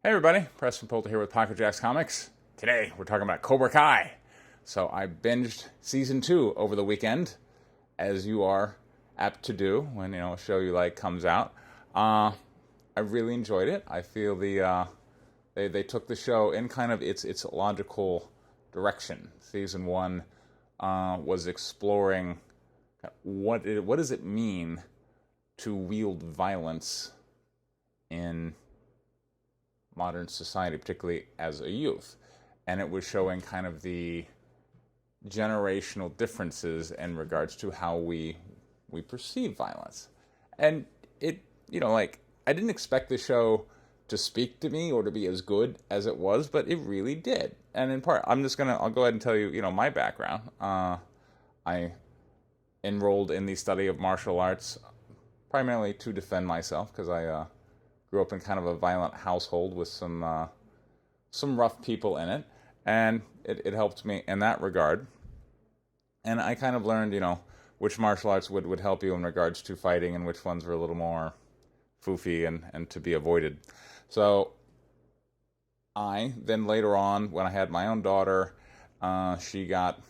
Hey everybody, Preston Poulter here with Pocket Jacks Comics. Today we're talking about Cobra Kai. So I binged season 2 over the weekend, as you are apt to do when a show you like comes out. I really enjoyed it. I feel they took the show in kind of its logical direction. Season 1 was exploring what does it mean to wield violence in modern society, particularly as a youth. And it was showing kind of the generational differences in regards to how we perceive violence. And I didn't expect the show to speak to me or to be as good as it was, but it really did. And in part, I'll go ahead and tell you, my background. I enrolled in the study of martial arts primarily to defend myself, because I grew up in kind of a violent household with some rough people in it, and it helped me in that regard. And I kind of learned, which martial arts would help you in regards to fighting, and which ones were a little more foofy and to be avoided. So I then later on, when I had my own daughter, she got,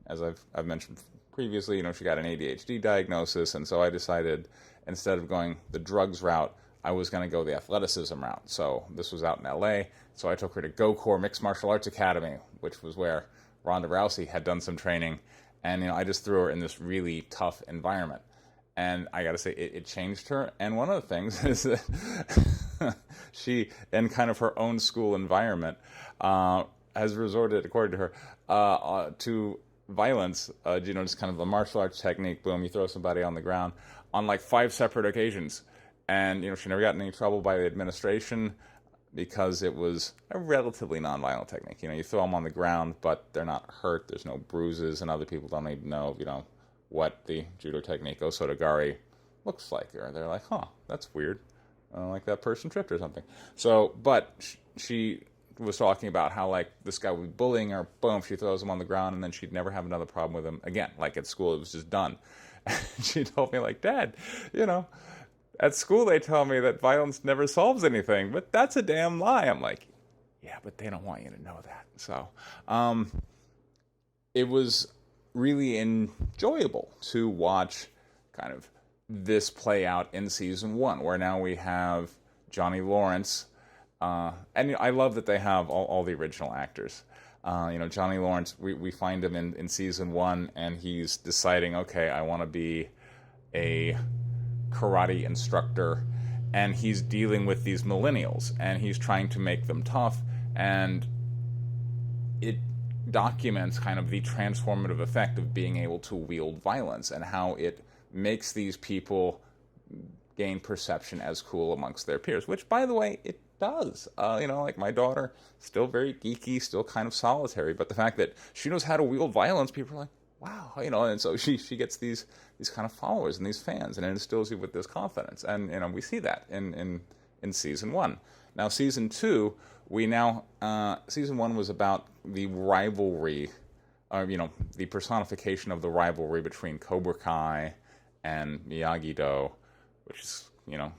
as I've mentioned previously, she got an ADHD diagnosis, and so I decided, instead of going the drugs route, I was going to go the athleticism route. So this was out in LA. So I took her to GoCore Mixed Martial Arts Academy, which was where Ronda Rousey had done some training. And, I just threw her in this really tough environment. And I got to say, it changed her. And one of the things is that she, in kind of her own school environment, has resorted, according to her, to violence, just kind of a martial arts technique. Boom, you throw somebody on the ground on like 5 separate occasions. And, she never got in any trouble by the administration because it was a relatively nonviolent technique. You throw them on the ground, but they're not hurt. There's no bruises, and other people don't even know, what the judo technique, osotogari, looks like. Or they're like, that's weird. Like that person tripped or something. So, but she was talking about how, like, this guy was bullying her. Boom, she throws him on the ground, and then she'd never have another problem with him again. Like at school, it was just done. And she told me, like, Dad, at school they tell me that violence never solves anything, but that's a damn lie. I'm like, yeah, but they don't want you to know that. So it was really enjoyable to watch kind of this play out in season 1, where now we have Johnny Lawrence, and I love that they have all the original actors. Johnny Lawrence, we find him in season 1, and he's deciding, okay, I want to be a karate instructor, and he's dealing with these millennials, and he's trying to make them tough, and it documents kind of the transformative effect of being able to wield violence, and how it makes these people gain perception as cool amongst their peers, which, by the way, it does. Like my daughter, still very geeky, still kind of solitary, but the fact that she knows how to wield violence, people are like, wow, and so she gets these kind of followers and these fans, and it instills you with this confidence, and we see that in season 1. Now season 2, season 1 was about the rivalry, the personification of the rivalry between Cobra Kai and Miyagi-Do, which is kind of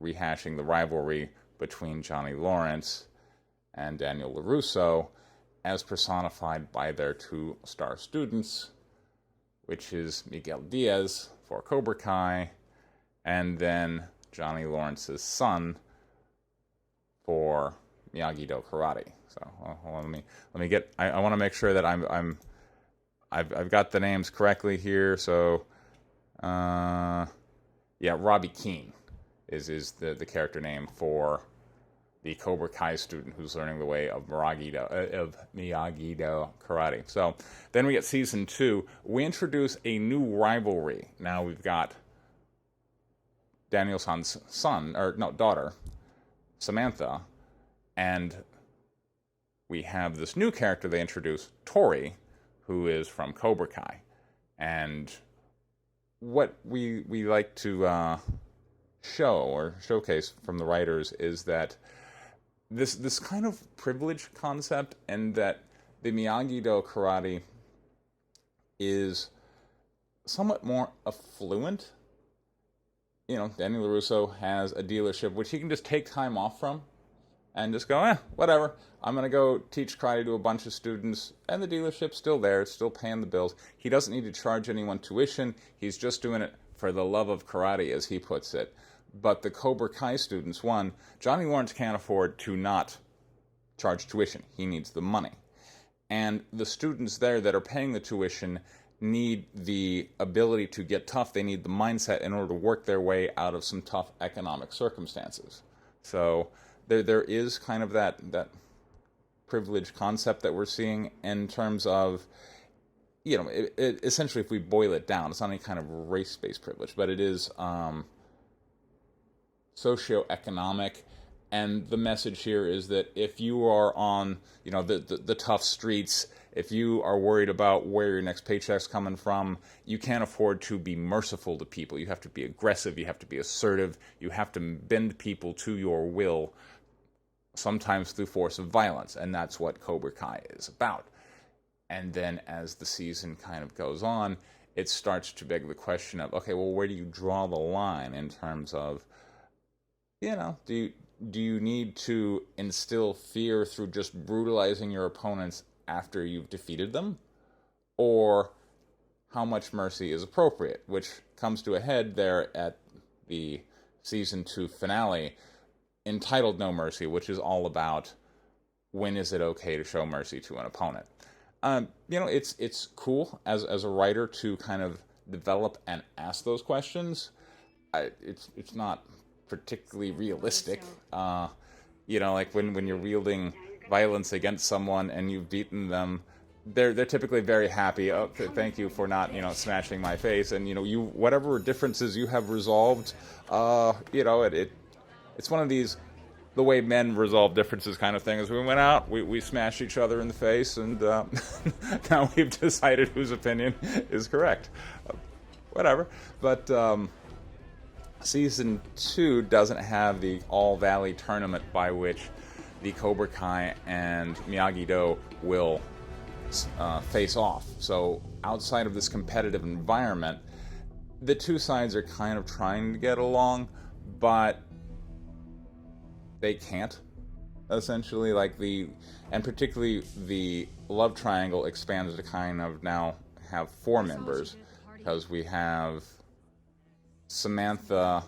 rehashing the rivalry between Johnny Lawrence and Daniel LaRusso, as personified by their 2 star students, which is Miguel Diaz for Cobra Kai, and then Johnny Lawrence's son for Miyagi-Do karate. So hold on, let me get. I want to make sure that I've got the names correctly here. So, Robbie Keane is the character name for the Cobra Kai student who's learning the way of Miyagi-Do karate. So then we get season 2. We introduce a new rivalry. Now we've got Daniel-san's daughter, Samantha, and we have this new character they introduce, Tory, who is from Cobra Kai. And what we like to show or showcase from the writers is that this kind of privilege concept, and that the Miyagi-Do karate is somewhat more affluent. Daniel LaRusso has a dealership which he can just take time off from and just go, whatever. I'm going to go teach karate to a bunch of students, and the dealership's still there. It's still paying the bills. He doesn't need to charge anyone tuition. He's just doing it for the love of karate, as he puts it. But the Cobra Kai students, one, Johnny Lawrence can't afford to not charge tuition. He needs the money. And the students there that are paying the tuition need the ability to get tough. They need the mindset in order to work their way out of some tough economic circumstances. So there is kind of that privilege concept that we're seeing in terms of, essentially, if we boil it down, it's not any kind of race-based privilege, but it is socioeconomic. And the message here is that if you are on, the tough streets, if you are worried about where your next paycheck's coming from, you can't afford to be merciful to people. You have to be aggressive. You have to be assertive. You have to bend people to your will, sometimes through force of violence. And that's what Cobra Kai is about. And then as the season kind of goes on, it starts to beg the question of, okay, well, where do you draw the line in terms of, do you need to instill fear through just brutalizing your opponents after you've defeated them? Or how much mercy is appropriate? Which comes to a head there at the Season 2 finale, entitled No Mercy, which is all about when is it okay to show mercy to an opponent. It's cool as a writer to kind of develop and ask those questions. It's not particularly realistic. Like when you're wielding violence against someone and you've beaten them, they're typically very happy. Oh, thank you for not smashing my face, and you whatever differences you have resolved. It's one of these the way men resolve differences kind of thing. Is we went out, we smashed each other in the face, and now we've decided whose opinion is correct. Whatever, but. Season 2 doesn't have the All-Valley tournament by which the Cobra Kai and Miyagi-Do will face off. So outside of this competitive environment, the two sides are kind of trying to get along, but they can't, essentially. And particularly the love triangle expands to kind of now have 4 members, because we have Samantha,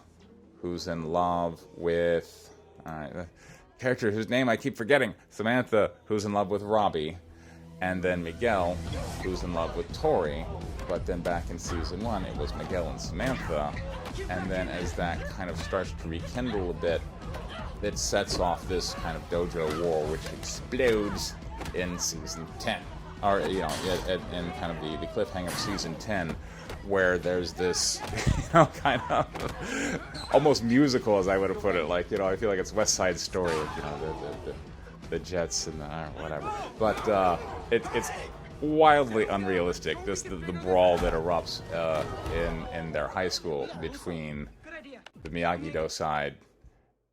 who's in love with the character whose name I keep forgetting. Samantha, who's in love with Robbie, and then Miguel, who's in love with Tory. But then back in season 1, it was Miguel and Samantha. And then as that kind of starts to rekindle a bit, it sets off this kind of dojo war, which explodes in season 10. Or, in kind of the cliffhanger of season 10, where there's this, kind of almost musical, as I would have put it. I feel like it's West Side Story, the Jets and whatever. But it's wildly unrealistic. Just the brawl that erupts in their high school between the Miyagi-Do side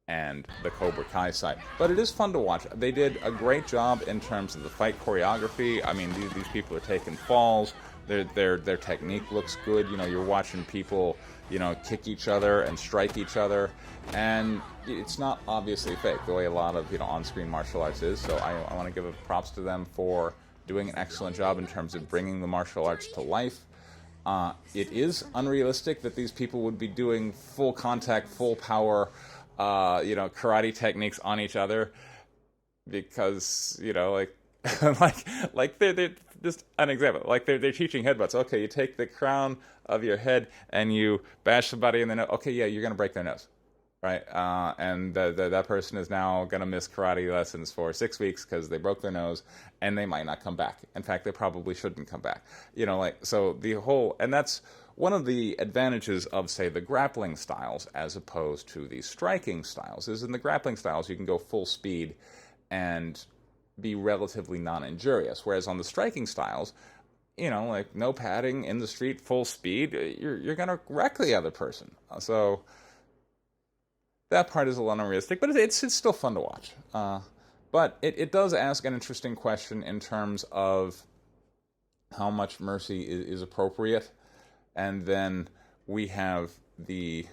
and the Cobra Kai side. But it is fun to watch. They did a great job in terms of the fight choreography. I mean, these people are taking falls. Their technique looks good. You're watching people, kick each other and strike each other. And it's not obviously fake, the way a lot of, on-screen martial arts is. So I want to give props to them for doing an excellent job in terms of bringing the martial arts to life. It is unrealistic that these people would be doing full contact, full power, karate techniques on each other, because they're just an example. They're teaching headbutts. Okay, you take the crown of your head and you bash somebody in the nose. Okay, yeah, you're gonna break their nose, right? And that person is now gonna miss karate lessons for 6 weeks because they broke their nose, and they might not come back. In fact, they probably shouldn't come back. So the whole, and that's one of the advantages of, say, the grappling styles as opposed to the striking styles, is in the grappling styles you can go full speed and be relatively non-injurious, whereas on the striking styles, no padding, in the street, full speed, you're gonna wreck the other person. So that part is a little unrealistic, but it's still fun to watch. But it does ask an interesting question in terms of how much mercy is appropriate. And then we have the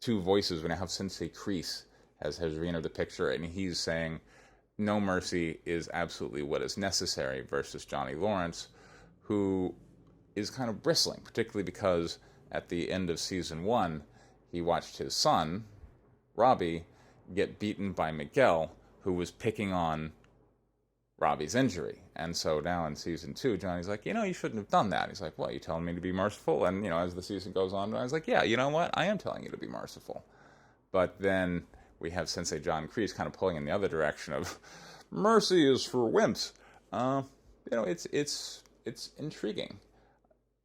2 voices. We now have Sensei Kreese as his reader of the picture, and he's saying no mercy is absolutely what is necessary, versus Johnny Lawrence, who is kind of bristling, particularly because at the end of season 1, he watched his son, Robbie, get beaten by Miguel, who was picking on Robbie's injury. And so now in season 2, Johnny's like, you shouldn't have done that. He's like, what, you telling me to be merciful? And, as the season goes on, I was like, yeah, you know what? I am telling you to be merciful. But then we have Sensei John Kreese kind of pulling in the other direction of mercy is for wimps. It's intriguing.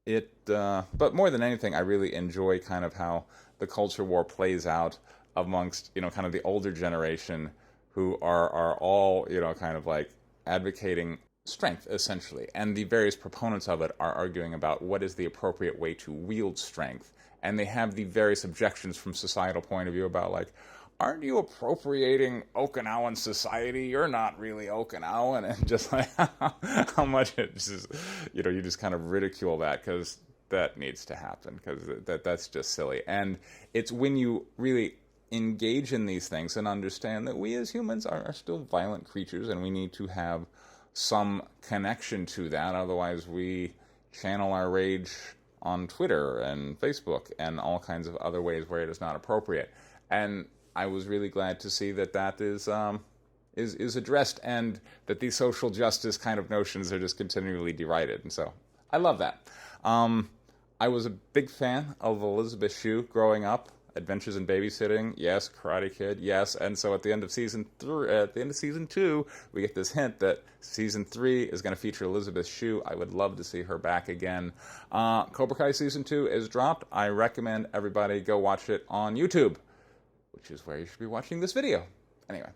But more than anything, I really enjoy kind of how the culture war plays out amongst, kind of the older generation who are all, kind of like advocating strength, essentially. And the various proponents of it are arguing about what is the appropriate way to wield strength. And they have the various objections from societal point of view about, like, aren't you appropriating Okinawan society? You're not really Okinawan. And just like how much it just, you just kind of ridicule that, because that needs to happen, because that's just silly. And it's when you really engage in these things and understand that we as humans are still violent creatures, and we need to have some connection to that. Otherwise, we channel our rage on Twitter and Facebook and all kinds of other ways where it is not appropriate. And I was really glad to see that is addressed, and that these social justice kind of notions are just continually derided. And so I love that. I was a big fan of Elizabeth Shue growing up. Adventures in Babysitting, yes. Karate Kid, yes. And so at the end of season 2, we get this hint that season 3 is going to feature Elizabeth Shue. I would love to see her back again. Cobra Kai season 2 is dropped. I recommend everybody go watch it on YouTube, which is where you should be watching this video. Anyway,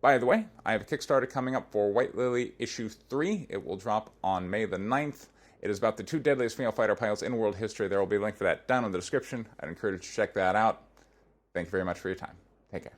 by the way, I have a Kickstarter coming up for White Lily issue 3. It will drop on May the 9th. It is about the 2 deadliest female fighter pilots in world history. There will be a link for that down in the description. I'd encourage you to check that out. Thank you very much for your time. Take care.